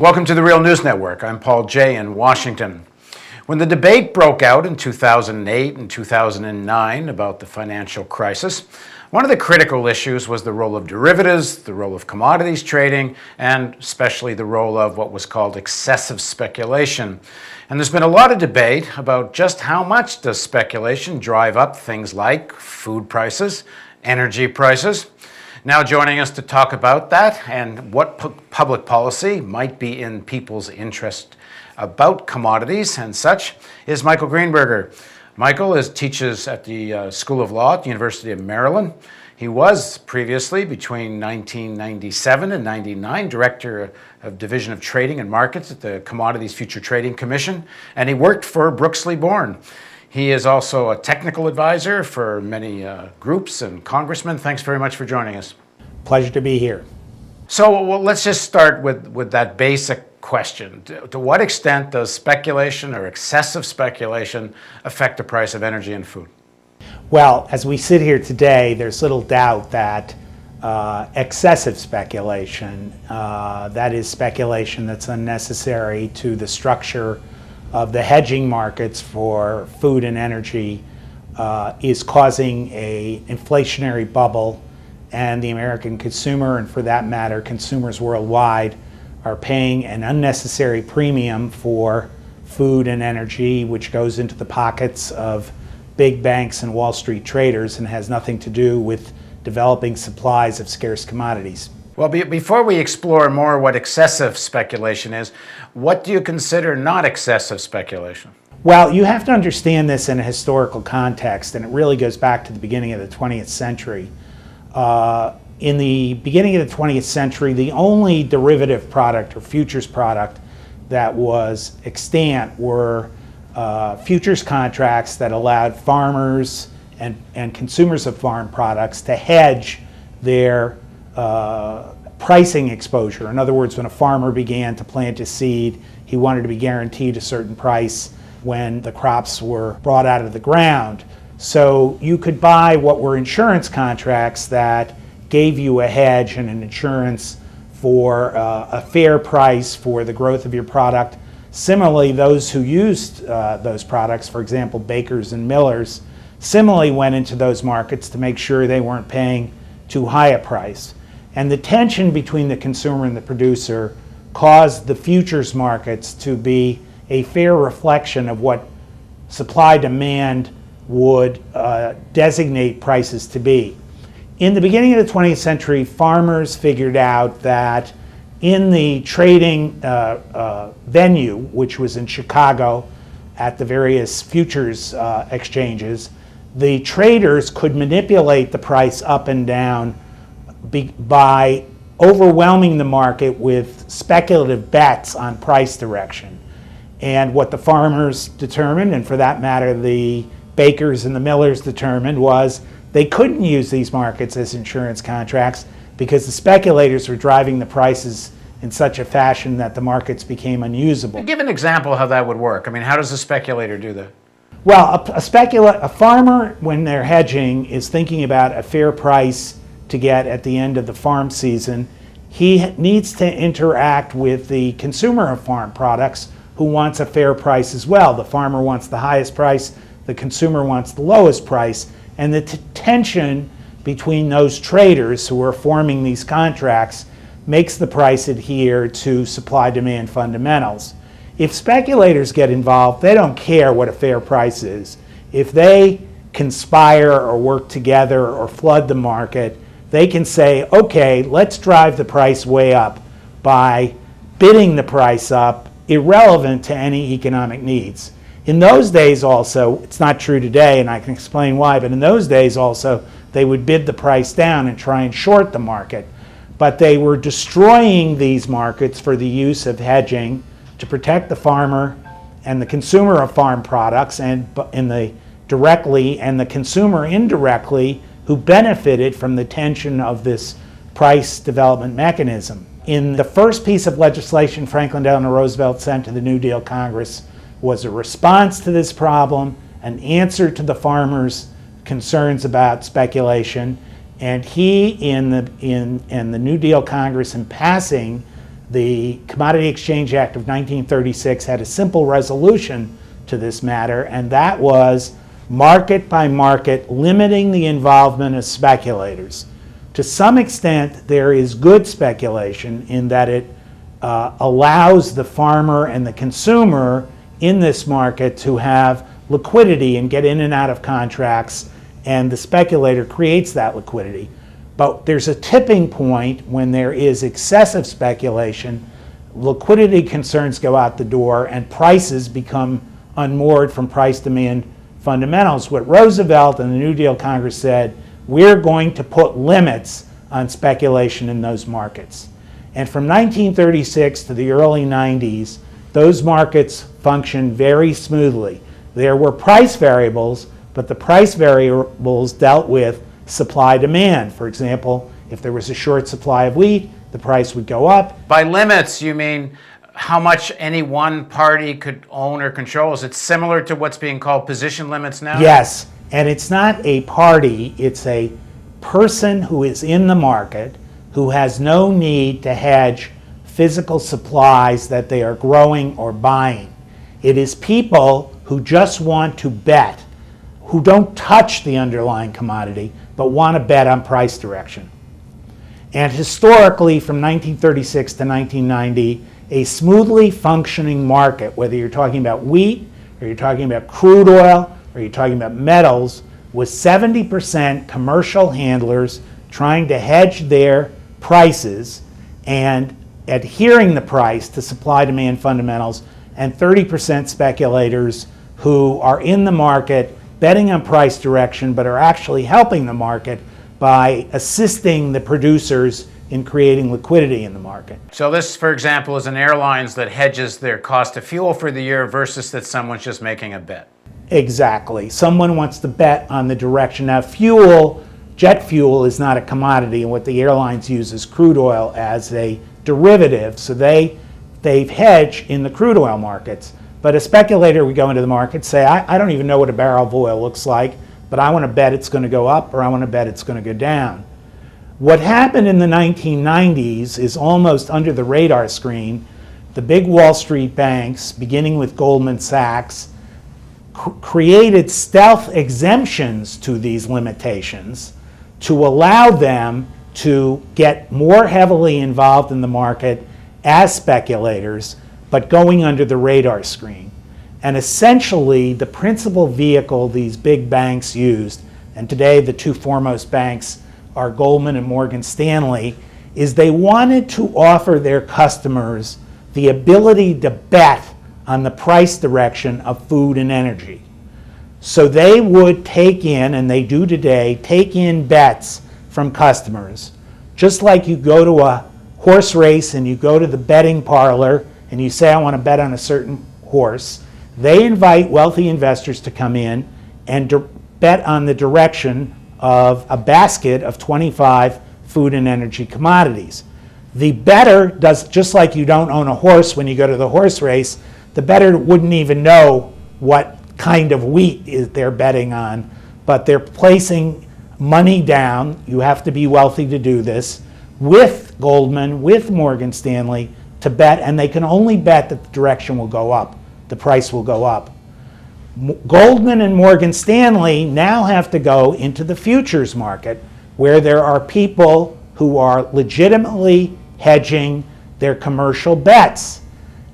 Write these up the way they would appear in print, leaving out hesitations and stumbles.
Welcome to the Real News Network. I'm Paul Jay in Washington. When the debate broke out in 2008 and 2009 about the financial crisis, one of the critical issues was the role of derivatives, the role of commodities trading, and especially the role of what was called excessive speculation. And there's been a lot of debate about just how much does speculation drive up things like food prices, energy prices. Now joining us to talk about that and what public policy might be in people's interest about commodities and such is Michael Greenberger. Michael teaches at the School of Law at the University of Maryland. He was previously, between 1997 and 99, Director of Division of Trading and Markets at the Commodities Future Trading Commission, and he worked for Brooksley Born. He is also a technical advisor for many groups and congressmen. Thanks very much for joining us. Pleasure to be here. So let's just start with that basic question. To what extent does speculation or excessive speculation affect the price of energy and food? Well, as we sit here today, there's little doubt that excessive speculation, that is speculation that's unnecessary to the structure of the hedging markets for food and energy, is causing an inflationary bubble, and the American consumer, and for that matter, consumers worldwide, are paying an unnecessary premium for food and energy, which goes into the pockets of big banks and Wall Street traders and has nothing to do with developing supplies of scarce commodities. Well, before we explore more what excessive speculation is, what do you consider not excessive speculation? Well, you have to understand this in a historical context, and it really goes back to the beginning of the 20th century. In the beginning of the 20th century, the only derivative product or futures product that was extant were futures contracts that allowed farmers and consumers of farm products to hedge their pricing exposure. In other words, when a farmer began to plant a seed, he wanted to be guaranteed a certain price when the crops were brought out of the ground. So you could buy what were insurance contracts that gave you a hedge and an insurance for a fair price for the growth of your product. Similarly, those who used those products, for example, bakers and millers, similarly went into those markets to make sure they weren't paying too high a price. And the tension between the consumer and the producer caused the futures markets to be a fair reflection of what supply-demand would designate prices to be. In the beginning of the 20th century, farmers figured out that in the trading venue, which was in Chicago at the various futures exchanges, the traders could manipulate the price up and down by overwhelming the market with speculative bets on price direction. And what the farmers determined, and for that matter the bakers and the millers determined, was they couldn't use these markets as insurance contracts because the speculators were driving the prices in such a fashion that the markets became unusable. Give an example how that would work. I mean, how does a speculator do that? Well, a farmer, when they're hedging, is thinking about a fair price to get at the end of the farm season. He needs to interact with the consumer of farm products who wants a fair price as well. The farmer wants the highest price, the consumer wants the lowest price, and the tension between those traders who are forming these contracts makes the price adhere to supply-demand fundamentals. If speculators get involved, they don't care what a fair price is. If they conspire or work together or flood the market, they can say, okay, let's drive the price way up by bidding the price up, irrelevant to any economic needs. In those days also, it's not true today, and I can explain why, but in those days also, they would bid the price down and try and short the market. But they were destroying these markets for the use of hedging to protect the farmer and the consumer of farm products, and directly, and the consumer indirectly, who benefited from the tension of this price development mechanism. In the first piece of legislation Franklin Delano Roosevelt sent to the New Deal Congress was a response to this problem, an answer to the farmers' concerns about speculation, and he, in the New Deal Congress, in passing The Commodity Exchange Act of 1936 had a simple resolution to this matter, and that was market by market, limiting the involvement of speculators. To some extent, there is good speculation in that it allows the farmer and the consumer in this market to have liquidity and get in and out of contracts, and the speculator creates that liquidity. But there's a tipping point when there is excessive speculation, liquidity concerns go out the door, and prices become unmoored from price-demand fundamentals. What Roosevelt and the New Deal Congress said, we're going to put limits on speculation in those markets. And from 1936 to the early 90s, those markets functioned very smoothly. There were price variables, but the price variables dealt with supply-demand. For example, if there was a short supply of wheat, the price would go up. By limits, you mean how much any one party could own or control? Is it similar to what's being called position limits now? Yes, and it's not a party, it's a person who is in the market who has no need to hedge physical supplies that they are growing or buying. It is people who just want to bet, who don't touch the underlying commodity, but want to bet on price direction. And historically, from 1936 to 1990, a smoothly functioning market, whether you're talking about wheat, or you're talking about crude oil, or you're talking about metals, was 70% commercial handlers trying to hedge their prices and adhering the price to supply-demand fundamentals, and 30% speculators who are in the market betting on price direction, but are actually helping the market by assisting the producers in creating liquidity in the market. So this, for example, is an airlines that hedges their cost of fuel for the year versus that someone's just making a bet. Exactly. Someone wants to bet on the direction. Now, fuel, jet fuel is not a commodity, and what the airlines use is crude oil as a derivative, so they hedge in the crude oil markets. But a speculator would go into the market, say, I don't even know what a barrel of oil looks like, but I want to bet it's going to go up or I want to bet it's going to go down. What happened in the 1990s is almost under the radar screen. The big Wall Street banks, beginning with Goldman Sachs, created stealth exemptions to these limitations to allow them to get more heavily involved in the market as speculators, but going under the radar screen. And essentially, the principal vehicle these big banks used, and today the two foremost banks are Goldman and Morgan Stanley, is they wanted to offer their customers the ability to bet on the price direction of food and energy. So they would take in, and they do today, take in bets from customers. Just like you go to a horse race and you go to the betting parlor and you say, I want to bet on a certain horse, they invite wealthy investors to come in and bet on the direction of a basket of 25 food and energy commodities. The bettor does, just like you don't own a horse when you go to the horse race, the bettor wouldn't even know what kind of wheat they're betting on, but they're placing money down. You have to be wealthy to do this, with Goldman, with Morgan Stanley, to bet, and they can only bet that the direction will go up, the price will go up. Goldman and Morgan Stanley now have to go into the futures market, where there are people who are legitimately hedging their commercial bets.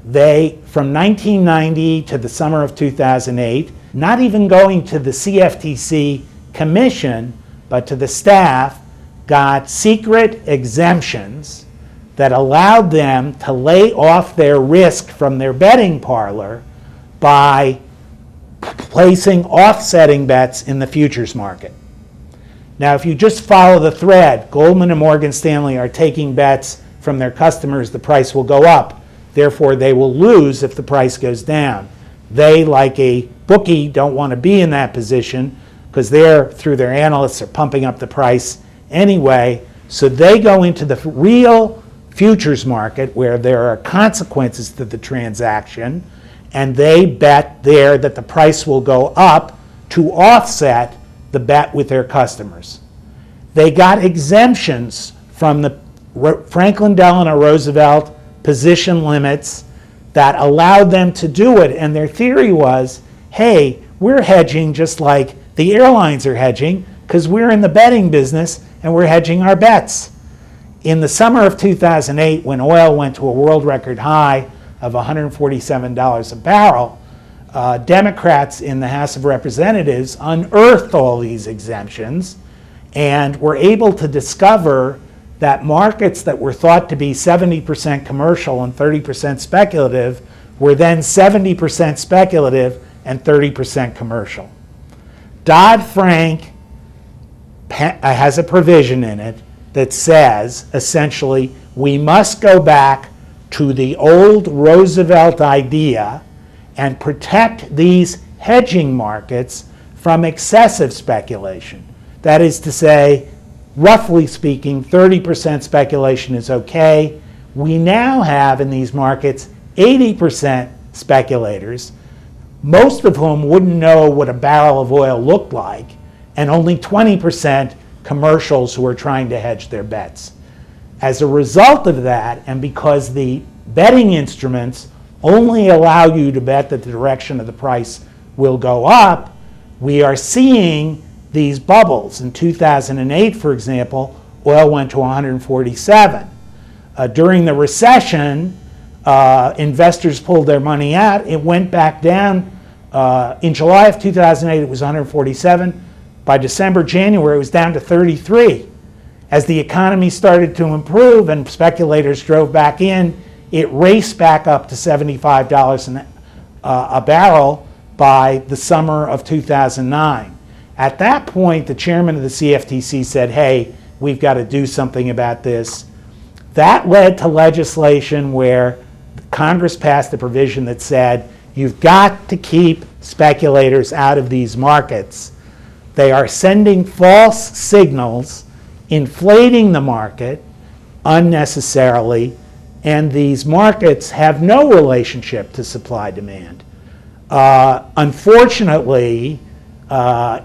They, from 1990 to the summer of 2008, not even going to the CFTC commission, but to the staff, got secret exemptions that allowed them to lay off their risk from their betting parlor by placing offsetting bets in the futures market. Now, if you just follow the thread, Goldman and Morgan Stanley are taking bets from their customers, the price will go up. Therefore, they will lose if the price goes down. They, like a bookie, don't want to be in that position because they're, through their analysts, are pumping up the price anyway. So they go into the real futures market where there are consequences to the transaction, and they bet there that the price will go up to offset the bet with their customers. They got exemptions from the Franklin Delano Roosevelt position limits that allowed them to do it. And their theory was, hey, we're hedging just like the airlines are hedging because we're in the betting business and we're hedging our bets. In the summer of 2008, when oil went to a world record high of $147 a barrel, Democrats in the House of Representatives unearthed all these exemptions and were able to discover that markets that were thought to be 70% commercial and 30% speculative were then 70% speculative and 30% commercial. Dodd-Frank has a provision in it that says, essentially, we must go back to the old Roosevelt idea and protect these hedging markets from excessive speculation. That is to say, roughly speaking, 30% speculation is okay. We now have in these markets 80% speculators, most of whom wouldn't know what a barrel of oil looked like, and only 20% commercials who are trying to hedge their bets. As a result of that, and because the betting instruments only allow you to bet that the direction of the price will go up, we are seeing these bubbles. In 2008, for example, oil went to 147. During the recession, investors pulled their money out. It went back down. In July of 2008, it was 147. By December, January, it was down to 33. As the economy started to improve and speculators drove back in, it raced back up to $75 a barrel by the summer of 2009. At that point, the chairman of the CFTC said, hey, we've got to do something about this. That led to legislation where Congress passed a provision that said, you've got to keep speculators out of these markets. They are sending false signals, inflating the market unnecessarily, and these markets have no relationship to supply-demand. Unfortunately,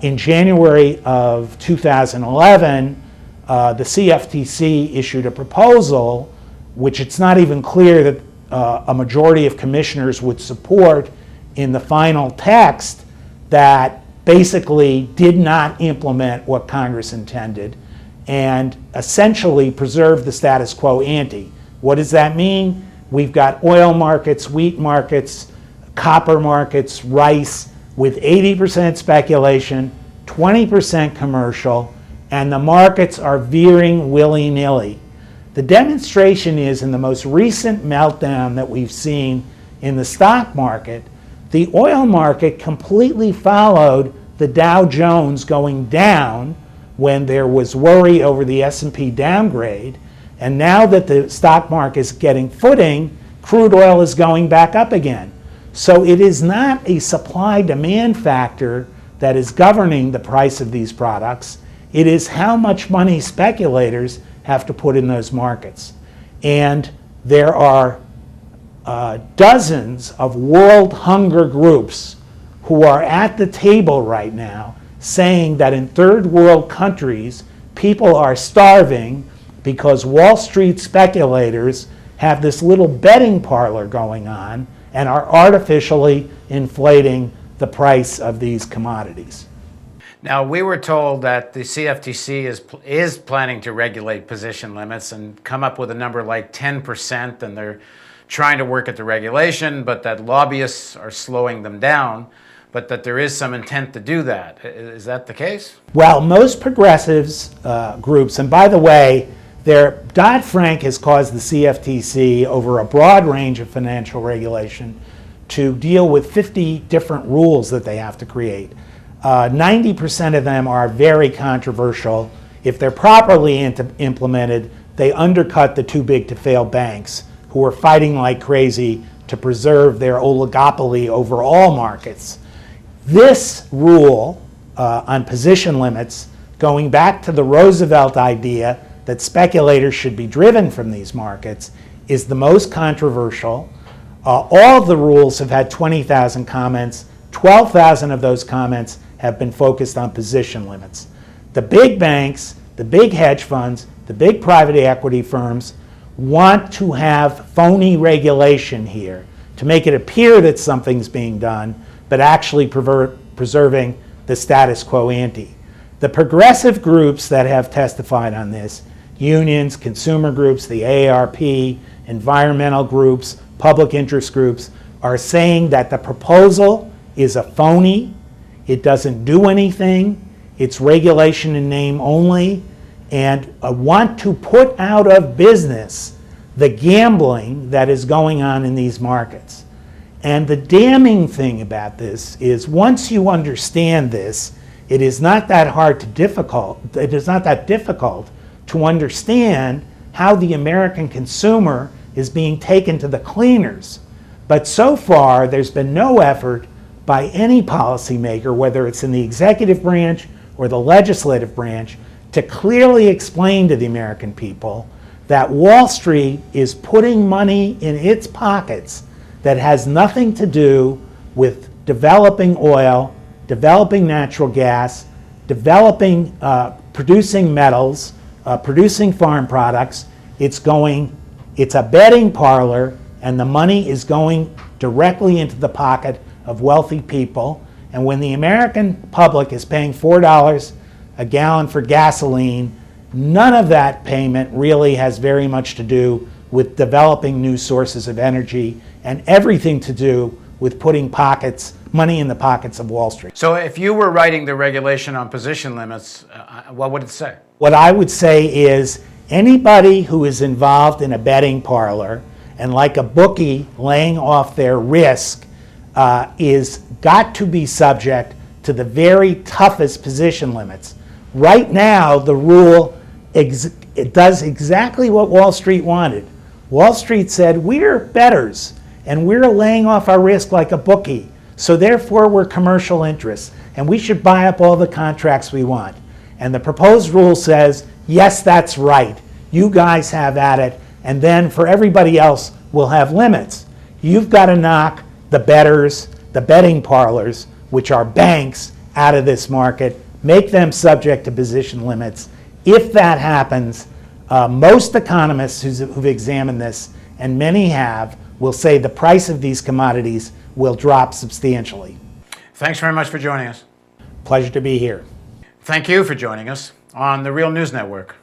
in January of 2011, the CFTC issued a proposal, which it's not even clear that a majority of commissioners would support in the final text, that basically did not implement what Congress intended and essentially preserved the status quo ante. What does that mean? We've got oil markets, wheat markets, copper markets, rice, with 80% speculation, 20% commercial, and the markets are veering willy-nilly. The demonstration is in the most recent meltdown that we've seen in the stock market, the oil market completely followed the Dow Jones going down when there was worry over the S&P downgrade, and now that the stock market is getting footing, crude oil is going back up again. So it is not a supply-demand factor that is governing the price of these products. It is how much money speculators have to put in those markets. And there are dozens of world hunger groups who are at the table right now saying that in third world countries, people are starving because Wall Street speculators have this little betting parlor going on and are artificially inflating the price of these commodities. Now, we were told that the CFTC is planning to regulate position limits and come up with a number like 10%, and they're trying to work at the regulation, but that lobbyists are slowing them down, but that there is some intent to do that. Is that the case? Well, most progressives groups, and by the way, Dodd-Frank has caused the CFTC over a broad range of financial regulation to deal with 50 different rules that they have to create. 90% of them are very controversial. If they're properly implemented, they undercut the too big to fail banks who are fighting like crazy to preserve their oligopoly over all markets. This rule on position limits, going back to the Roosevelt idea that speculators should be driven from these markets, is the most controversial. All of the rules have had 20,000 comments. 12,000 of those comments have been focused on position limits. The big banks, the big hedge funds, the big private equity firms want to have phony regulation here to make it appear that something's being done, but actually preserving the status quo ante. The progressive groups that have testified on this, unions, consumer groups, the AARP, environmental groups, public interest groups, are saying that the proposal is a phony, it doesn't do anything, it's regulation in name only, and want to put out of business the gambling that is going on in these markets. And the damning thing about this is once you understand this, it is not that difficult to understand how the American consumer is being taken to the cleaners. But so far, there's been no effort by any policymaker, whether it's in the executive branch or the legislative branch, to clearly explain to the American people that Wall Street is putting money in its pockets that has nothing to do with developing oil, developing natural gas, producing metals, producing farm products. It's a betting parlor, and the money is going directly into the pocket of wealthy people. And when the American public is paying $4 a gallon for gasoline, none of that payment really has very much to do with developing new sources of energy and everything to do with putting money in the pockets of Wall Street. So if you were writing the regulation on position limits, what would it say? What I would say is anybody who is involved in a betting parlor and like a bookie laying off their risk is got to be subject to the very toughest position limits. Right now, the rule it does exactly what Wall Street wanted. Wall Street said, we're bettors, and we're laying off our risk like a bookie, so therefore we're commercial interests, and we should buy up all the contracts we want. And the proposed rule says, yes, that's right. You guys have at it, and then for everybody else, we'll have limits. You've got to knock the bettors, the betting parlors, which are banks, out of this market, make them subject to position limits. If that happens, most economists who've examined this, and many have, will say the price of these commodities will drop substantially. Thanks very much for joining us. Pleasure to be here. Thank you for joining us on the Real News Network.